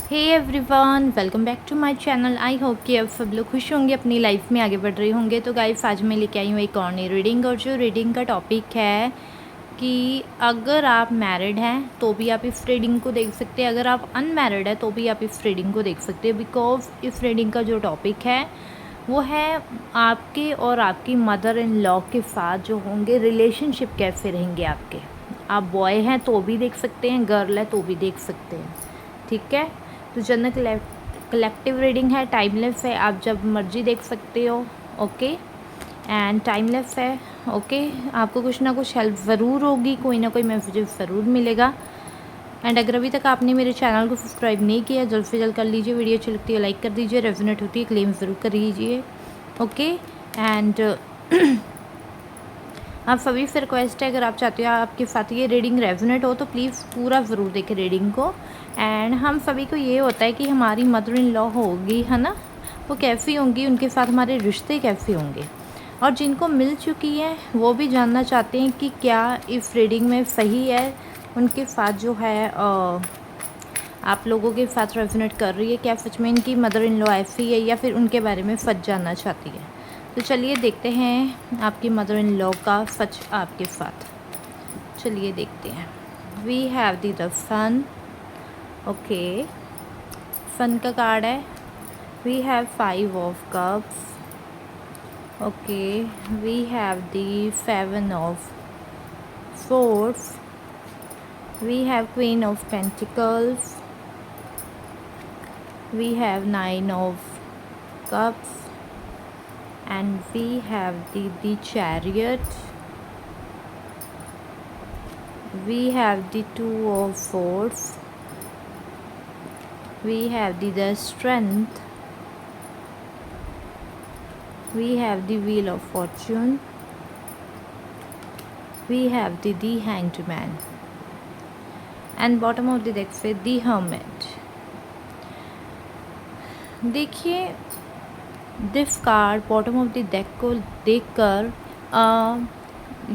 Hey everyone, welcome back to my channel. I hope कि अब सब लोग खुश होंगे, अपनी लाइफ में आगे बढ़ रहे होंगे। तो गाइस, आज मैं लेके आई हूँ एक और नई रीडिंग, और जो रीडिंग का टॉपिक है कि अगर आप मैरिड हैं तो भी आप इस रीडिंग को देख सकते हैं, अगर आप अनमैरिड हैं तो भी आप इस रीडिंग को देख सकते हैं। बिकॉज इस रीडिंग का जो टॉपिक है वो है आपके और आपकी मदर इन लॉ के साथ जो होंगे रिलेशनशिप कैसे रहेंगे आपके। आप बॉय हैं तो भी देख सकते हैं, गर्ल है तो भी देख सकते हैं, ठीक है। तो जनरल कलेक्टिव रीडिंग है, टाइमलेस है, आप जब मर्जी देख सकते हो। ओके, एंड टाइमलेस है। ओके, आपको कुछ ना कुछ हेल्प ज़रूर होगी, कोई ना कोई मैसेज ज़रूर मिलेगा। एंड अगर अभी तक आपने मेरे चैनल को सब्सक्राइब नहीं किया, जल्द से जल्द कर लीजिए। वीडियो अच्छी लगती है लाइक कर दीजिए, रेजोनेट होती है क्लेम ज़रूर कर लीजिए। ओके, एंड आप सभी से रिक्वेस्ट है, अगर आप चाहते हो आपके साथ ये रीडिंग रेजोनेट हो तो प्लीज़ पूरा ज़रूर देखें रीडिंग को। एंड हम सभी को ये होता है कि हमारी मदर इन लॉ होगी, है ना, वो कैसी होंगी, उनके साथ हमारे रिश्ते कैसे होंगे। और जिनको मिल चुकी है वो भी जानना चाहते हैं कि क्या इस रीडिंग में सही है, उनके साथ जो है आप लोगों के साथ रेजोनेट कर रही है, क्या सच में इनकी मदर इन लॉ ऐसी है या फिर उनके बारे में सच जानना चाहती है। तो चलिए देखते हैं आपकी मदर इन लॉ का सच आपके साथ। चलिए देखते हैं। We have the sun. Okay, sun का कार्ड है। We have 5 of cups. Okay, we have the 7 of swords. We have Queen of Pentacles. We have 9 of Cups. And we have the Chariot. We have the 2 of Swords. We have the Strength. We have the Wheel of Fortune. We have the Hanged Man. And bottom of the deck से the Hermit. देखिए, this card bottom of the deck को देखकर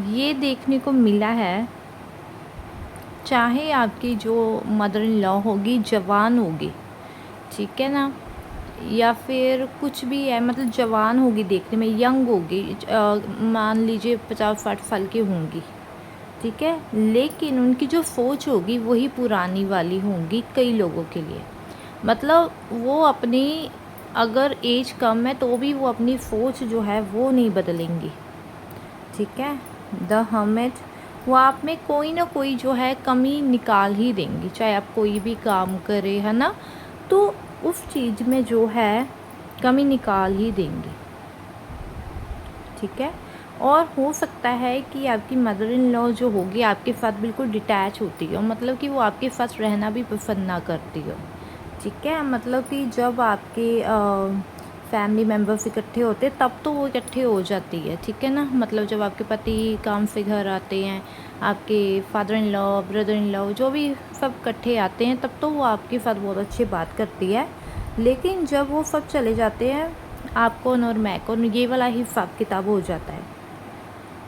ये देखने को मिला है, चाहे आपकी जो मदर इन लॉ होगी जवान होगी, ठीक है ना, या फिर कुछ भी है, मतलब जवान होगी, देखने में यंग होगी, मान लीजिए 50-60 साल की होंगी, ठीक है, लेकिन उनकी जो सोच होगी वही पुरानी वाली होंगी कई लोगों के लिए। मतलब वो अपनी, अगर एज कम है तो भी वो अपनी सोच जो है वो नहीं बदलेंगी, ठीक है। द हर्मिट, वो आप में कोई ना कोई जो है कमी निकाल ही देंगी, चाहे आप कोई भी काम करें, है ना, तो उस चीज़ में जो है कमी निकाल ही देंगी, ठीक है। और हो सकता है कि आपकी मदर इन लॉ जो होगी आपके साथ बिल्कुल डिटैच होती हो, मतलब कि वो आपके साथ रहना भी पसंद ना करती हो, ठीक है। मतलब कि जब आपके फैमिली मेम्बर्स इकट्ठे होते तब तो वो इकट्ठे हो जाती है, ठीक है ना। मतलब जब आपके पति काम से घर आते हैं, आपके father in law, brother in law, जो भी सब इकट्ठे आते हैं, तब तो वो आपके साथ बहुत अच्छी बात करती है। लेकिन जब वो सब चले जाते हैं, आप कौन और मैं कौन, ये वाला हिसाब किताब हो जाता है।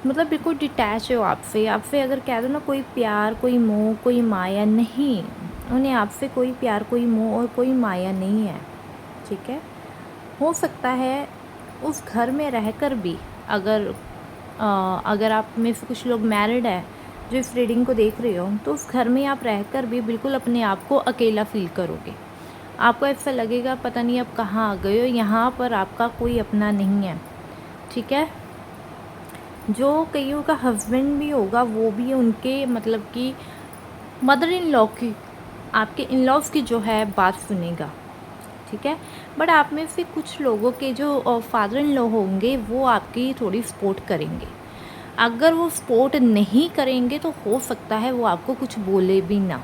मतलब बिल्कुल डिटैच हो आपसे अगर कह दो ना, कोई प्यार, कोई मोह, कोई माया नहीं, उन्हें आपसे कोई प्यार, कोई मोह और कोई माया नहीं है, ठीक है। हो सकता है उस घर में रहकर भी, अगर आप में से कुछ लोग मैरिड है जो इस रीडिंग को देख रहे हो, तो उस घर में आप रहकर भी बिल्कुल अपने आप को अकेला फील करोगे। आपको ऐसा लगेगा पता नहीं अब कहाँ आ गए हो, यहाँ पर आपका कोई अपना नहीं है, ठीक है। जो कईयों का हस्बैंड भी होगा वो भी उनके, मतलब कि मदर इन लॉ की, आपके इन लॉज़ की जो है बात सुनेगा, ठीक है। बट आप में से कुछ लोगों के जो फादर इन लॉ होंगे वो आपकी थोड़ी सपोर्ट करेंगे। अगर वो सपोर्ट नहीं करेंगे तो हो सकता है वो आपको कुछ बोले भी ना,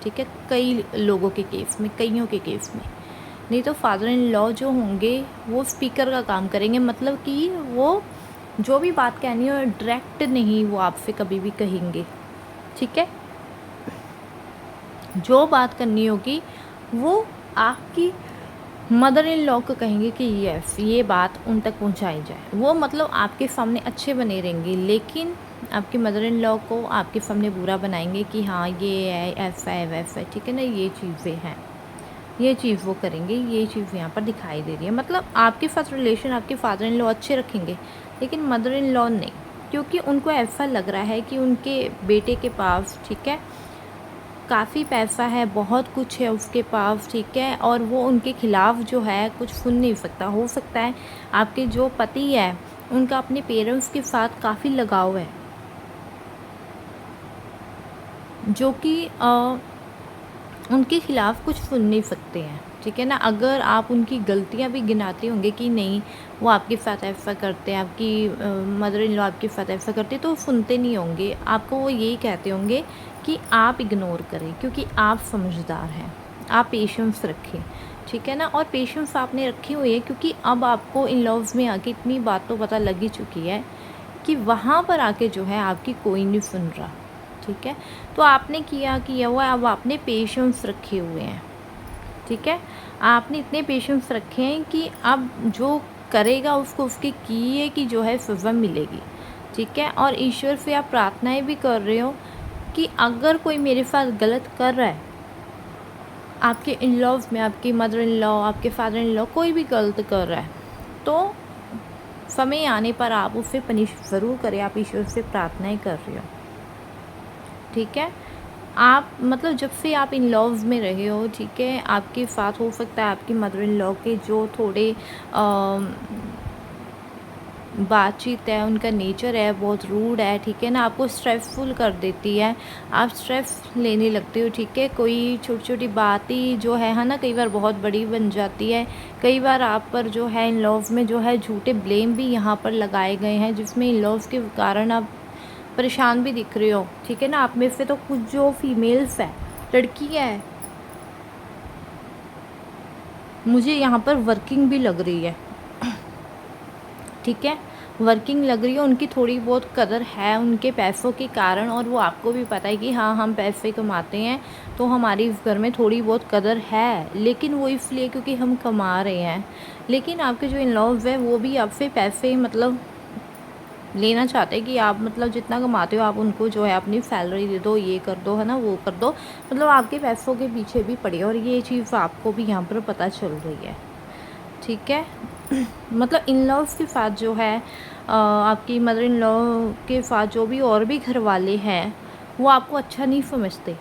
ठीक है, कई लोगों के केस में, कईयों के केस में। नहीं तो फादर इन लॉ जो होंगे वो स्पीकर का काम करेंगे, मतलब कि वो जो भी बात कहनी हो डायरेक्ट नहीं वो आपसे कभी भी कहेंगे, ठीक है। जो बात करनी होगी वो आपकी मदर इन लॉ को कहेंगे कि यस, ये बात उन तक पहुंचाई जाए। वो मतलब आपके सामने अच्छे बने रहेंगे, लेकिन आपकी मदर इन लॉ को आपके सामने बुरा बनाएंगे कि हाँ ये है, ऐसा है, वैसा है, ठीक है ना, ये चीज़ें हैं। ये चीज़ वो करेंगे, ये चीज़ यहाँ पर दिखाई दे रही है। मतलब आपके साथ रिलेशन आपके फादर इन लॉ अच्छे रखेंगे, लेकिन मदर इन लॉ नहीं, क्योंकि उनको ऐसा लग रहा है कि उनके बेटे के पास, ठीक है, काफ़ी पैसा है, बहुत कुछ है उसके पास, ठीक है, और वो उनके खिलाफ़ जो है कुछ सुन नहीं सकता। हो सकता है आपके जो पति है उनका अपने पेरेंट्स के साथ काफ़ी लगाव है, जो कि उनके खिलाफ़ कुछ सुन नहीं सकते हैं, ठीक है ना। अगर आप उनकी गलतियाँ भी गिनाते होंगे कि नहीं वो आपके साथ ऐसा करते हैं, आपकी मदर इन लॉ आपके साथ ऐसा करते, तो सुनते नहीं होंगे, आपको वो यही कहते होंगे कि आप इग्नोर करें, क्योंकि आप समझदार हैं, आप पेशेंस रखें, ठीक है ना। और पेशेंस आपने रखी हुई है क्योंकि अब आपको इन लॉज में आके इतनी बात तो पता लग ही चुकी है कि वहाँ पर आके जो है आपकी कोई नहीं सुन रहा, ठीक है। तो आपने किया हुआ है, अब आपने पेशेंस रखे हुए हैं, ठीक है। आपने इतने पेशेंस रखे हैं कि अब जो करेगा उसको उसके किए की जो है सज़ा मिलेगी, ठीक है। और ईश्वर से आप प्रार्थनाएं भी कर रहे हो कि अगर कोई मेरे साथ गलत कर रहा है, आपके इन लॉज में आपकी मदर इन लॉ आपके फादर इन लॉ कोई भी गलत कर रहा है, तो समय आने पर आप उससे पनिश ज़रूर करें, आप ईश्वर से प्रार्थनाएं कर रहे हो, ठीक है। आप मतलब जब से आप इन लॉज में रहे हो, ठीक है, आपके साथ हो सकता है आपकी मदर इन लॉ के जो थोड़े बातचीत है, उनका नेचर है बहुत रूड है, ठीक है ना, आपको स्ट्रेसफुल कर देती है, आप स्ट्रेस लेने लगते हो, ठीक है। कोई छोटी छोटी बात ही जो है ना, कई बार बहुत बड़ी बन जाती है। कई बार आप पर जो है इन लॉज में जो है झूठे ब्लेम भी यहाँ पर लगाए गए हैं, जिसमें इन लॉज के कारण आप परेशान भी दिख रहे हो, ठीक है ना। आप में से तो कुछ जो फीमेल्स है, लड़की है, मुझे यहाँ पर वर्किंग भी लग रही है, ठीक है, वर्किंग लग रही है, उनकी थोड़ी बहुत कदर है उनके पैसों के कारण, और वो आपको भी पता है कि हाँ हम पैसे कमाते हैं तो हमारी इस घर में थोड़ी बहुत कदर है, लेकिन वो इसलिए क्योंकि हम कमा रहे हैं। लेकिन आपके जो इन लॉज है वो भी आपसे पैसे मतलब लेना चाहते हैं कि आप मतलब जितना कमाते हो आप उनको जो है अपनी सैलरी दे दो, ये कर दो, है ना, वो कर दो, मतलब आपके पैसों के पीछे भी पड़े, और ये चीज़ आपको भी यहाँ पर पता चल रही है, ठीक है। मतलब इन लॉज के साथ जो है आपकी मदर इन लॉ के साथ जो भी और भी घर वाले हैं वो आपको अच्छा नहीं समझते,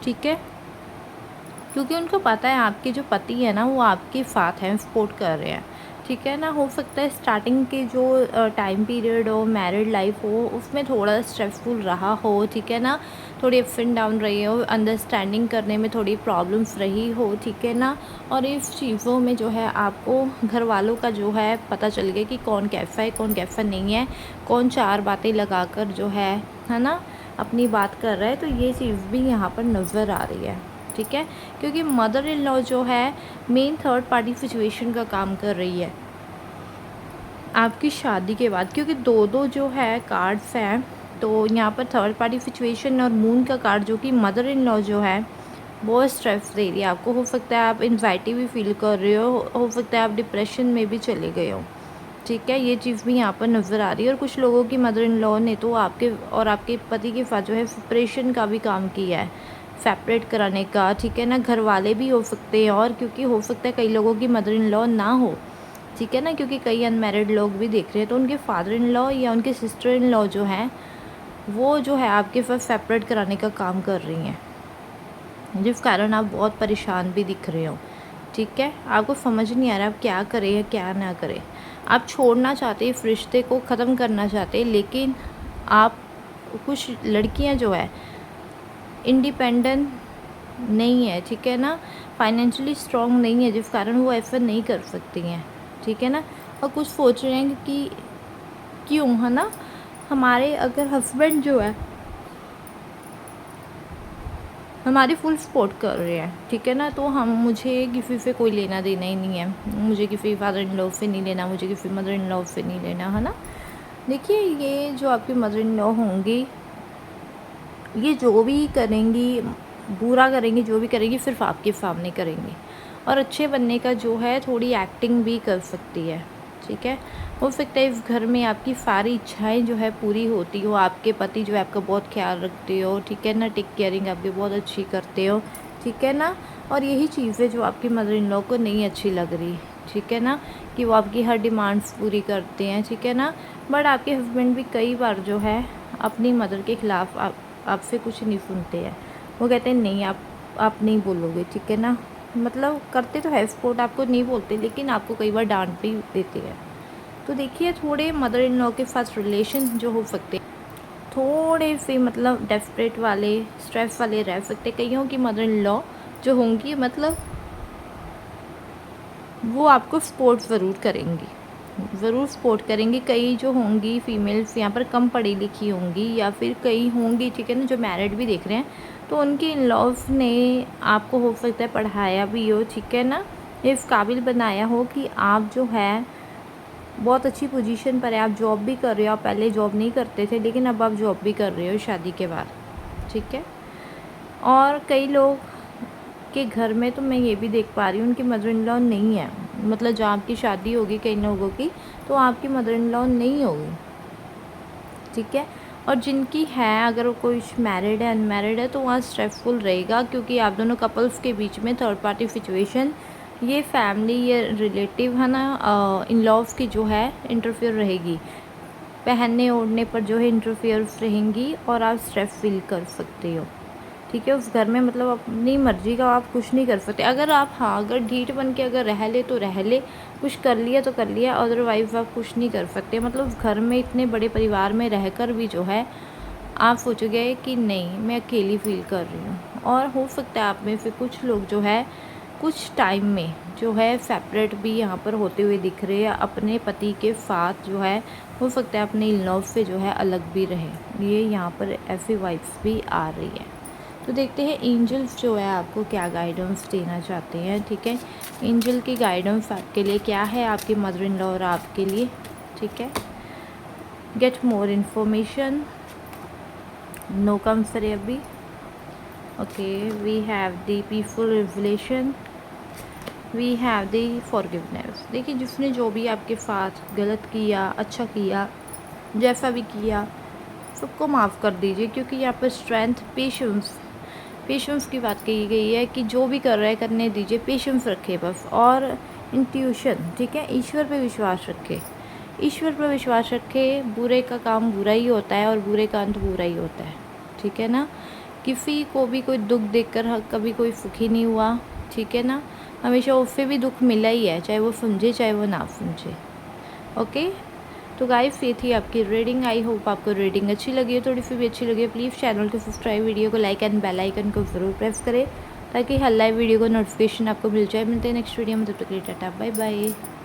ठीक है, क्योंकि उनको पता है आपके जो पति है ना वो आपके साथ हैं, सपोर्ट कर रहे हैं, ठीक है ना। हो सकता है स्टार्टिंग के जो टाइम पीरियड हो, मैरिड लाइफ हो, उसमें थोड़ा स्ट्रेसफुल रहा हो, ठीक है ना, थोड़ी अप एंड डाउन रही हो, अंडरस्टैंडिंग करने में थोड़ी प्रॉब्लम्स रही हो, ठीक है ना। और इस चीज़ों में जो है आपको घर वालों का जो है पता चल गया कि कौन कैसा है कौन कैसा नहीं है, कौन चार बातें लगाकर जो है ना, अपनी बात कर रहा है, तो ये चीज़ भी यहाँ पर नज़र आ रही है, ठीक है। क्योंकि मदर इन लॉ जो है मेन थर्ड पार्टी सिचुएशन का काम कर रही है आपकी शादी के बाद, क्योंकि दो दो जो है कार्ड्स हैं, तो यहाँ पर थर्ड पार्टी सिचुएशन और मून का कार्ड जो कि मदर इन लॉ जो है बहुत स्ट्रेस दे रही है आपको। हो सकता है आप एंजाइटी भी फील कर रहे हो सकता है आप डिप्रेशन में भी चले गए हो, ठीक है, ये चीज़ भी यहाँ पर नज़र आ रही है। और कुछ लोगों की मदर इन लॉ ने तो आपके और आपके पति के साथ जो है सेपरेशन का भी काम किया है, सेपरेट कराने का, ठीक है ना। घर वाले भी हो सकते हैं, और क्योंकि हो सकता है कई लोगों की मदर इन लॉ ना हो, ठीक है ना, क्योंकि कई अनमैरिड लोग भी देख रहे हैं, तो उनके फादर इन लॉ या उनके सिस्टर इन लॉ जो हैं वो जो है आपके साथ सेपरेट कराने का काम कर रही हैं, जिस कारण आप बहुत परेशान भी दिख रहे हो, ठीक है। आपको समझ नहीं आ रहा आप क्या करें या क्या ना करें। आप छोड़ना चाहते इस रिश्ते को ख़त्म करना चाहते, लेकिन आप कुछ लड़कियां जो है इंडिपेंडेंट नहीं है, ठीक है ना, फाइनेंशियली स्ट्रॉन्ग नहीं है, जिस कारण वो ऐसा नहीं कर सकती हैं, ठीक है ना। और कुछ सोच रहे हैं कि क्यों, है ना, हमारे अगर हस्बैंड जो है हमारी फुल सपोर्ट कर रहे हैं, ठीक है ना, तो हम मुझे किसी से कोई लेना देना ही नहीं है, मुझे किसी फादर इन लॉ से नहीं लेना, मुझे किसी मदर इन लॉ से नहीं लेना, है ना। देखिए ये जो आपकी मदर इन लॉ होंगी ये जो भी करेंगी, बुरा करेंगी, जो भी करेंगी सिर्फ आपके सामने करेंगी, और अच्छे बनने का जो है थोड़ी एक्टिंग भी कर सकती है, ठीक है। हो सकता है इस घर में आपकी सारी इच्छाएं जो है पूरी होती हो, आपके पति जो है आपका बहुत ख्याल रखते हो, ठीक है ना, टेक केयरिंग आपकी बहुत अच्छी करते हो, ठीक है ना। और यही चीज़ें जो आपकी मदर इन लॉ को नहीं अच्छी लग रही, ठीक है ना, कि वो आपकी हर डिमांड्स पूरी करते हैं, ठीक है ना। बट आपके हस्बैंड भी कई बार जो है अपनी मदर के ख़िलाफ़ आपसे कुछ नहीं सुनते हैं। वो कहते हैं नहीं आप नहीं बोलोगे, ठीक है ना। मतलब करते तो है सपोर्ट, आपको नहीं बोलते, लेकिन आपको कई बार डांट भी देते हैं। तो देखिए थोड़े मदर इन लॉ के साथ रिलेशन जो हो सकते थोड़े से मतलब डेस्परेट वाले, स्ट्रेस वाले रह सकते। कईयों की मदर इन लॉ जो होंगी मतलब वो आपको सपोर्ट ज़रूर करेंगी, ज़रूर सपोर्ट करेंगी। कई जो होंगी फीमेल्स यहाँ पर कम पढ़ी लिखी होंगी, या फिर कई होंगी, ठीक है ना, जो मैरिड भी देख रहे हैं, तो उनके इन लॉज ने आपको हो सकता है पढ़ाया भी हो, ठीक है ना, इस काबिल बनाया हो कि आप जो है बहुत अच्छी पोजीशन पर है, आप जॉब भी कर रहे हो। आप पहले जॉब नहीं करते थे, लेकिन अब आप जॉब भी कर रहे हो शादी के बाद, ठीक है। और कई लोग के घर में तो मैं ये भी देख पा रही हूँ उनकी मदर इन लॉ नहीं है, मतलब जहाँ आपकी शादी होगी कई लोगों की, तो आपकी मदर इन लॉ नहीं होगी, ठीक है। और जिनकी है, अगर कोई मैरिड है अनमैरिड है, तो वहाँ स्ट्रेसफुल रहेगा, क्योंकि आप दोनों कपल्स के बीच में थर्ड पार्टी सिचुएशन, ये फैमिली, ये रिलेटिव है ना, इन लॉज की जो है इंटरफेयर रहेगी, पहनने ओढ़ने पर जो है इंटरफेयर्स रहेंगी, और आप स्ट्रेस फील कर सकते हो, ठीक है। उस घर में मतलब अपनी मर्ज़ी का आप कुछ नहीं कर सकते। अगर आप, हाँ, अगर ढीठ बन के अगर रह ले तो रह ले, कुछ कर लिया तो कर लिया, अदरवाइज़ आप कुछ नहीं कर सकते। मतलब उस घर में इतने बड़े परिवार में रहकर भी जो है आप सोचोगे कि नहीं मैं अकेली फील कर रही हूँ। और हो सकता है आप में से कुछ लोग जो है कुछ टाइम में जो है सेपरेट भी यहाँ पर होते हुए दिख रहे हैं, अपने पति के साथ जो है हो सकता है अपने इन लॉज से जो है अलग भी रहे, ये यहाँ पर ऐसी वाइब्स भी आ रही है। तो देखते हैं एंजल्स जो है आपको क्या गाइडेंस देना चाहते हैं, ठीक है। एंजल की गाइडेंस आपके लिए क्या है, आपके मदर इन लॉ और आपके लिए, ठीक है। Get more information, no comes for अभी। Okay, we have the peaceful revelation, we have the forgiveness. देखिए जिसने जो भी आपके साथ गलत किया, अच्छा किया, जैसा भी किया, सबको माफ़ कर दीजिए, क्योंकि यहाँ पर स्ट्रेंथ, पेशेंस की बात कही गई है कि जो भी कर रहा है करने दीजिए, पेशेंस रखे बस। और इंट्यूशन, ठीक है, ईश्वर पे विश्वास रखे, ईश्वर पर विश्वास रखे। बुरे का काम बुरा ही होता है और बुरे का अंत बुरा ही होता है, ठीक है ना। किसी को भी कोई दुख देखकर कभी कोई सुखी नहीं हुआ, ठीक है ना, हमेशा उससे भी दुख मिला ही है, चाहे वो समझे चाहे वो ना समझे। ओके, तो गाइस ये थी आपकी रीडिंग। आई होप आपको रीडिंग अच्छी लगी है, थोड़ी सी भी अच्छी लगी है, प्लीज़ चैनल को सब्सक्राइब, वीडियो को लाइक एंड बेल आइकन को ज़रूर प्रेस करें, ताकि हर लाइव वीडियो को नोटिफिकेशन आपको मिल जाए। मिलते हैं नेक्स्ट वीडियो में, तब तक के लिए टाटा बाय बाय।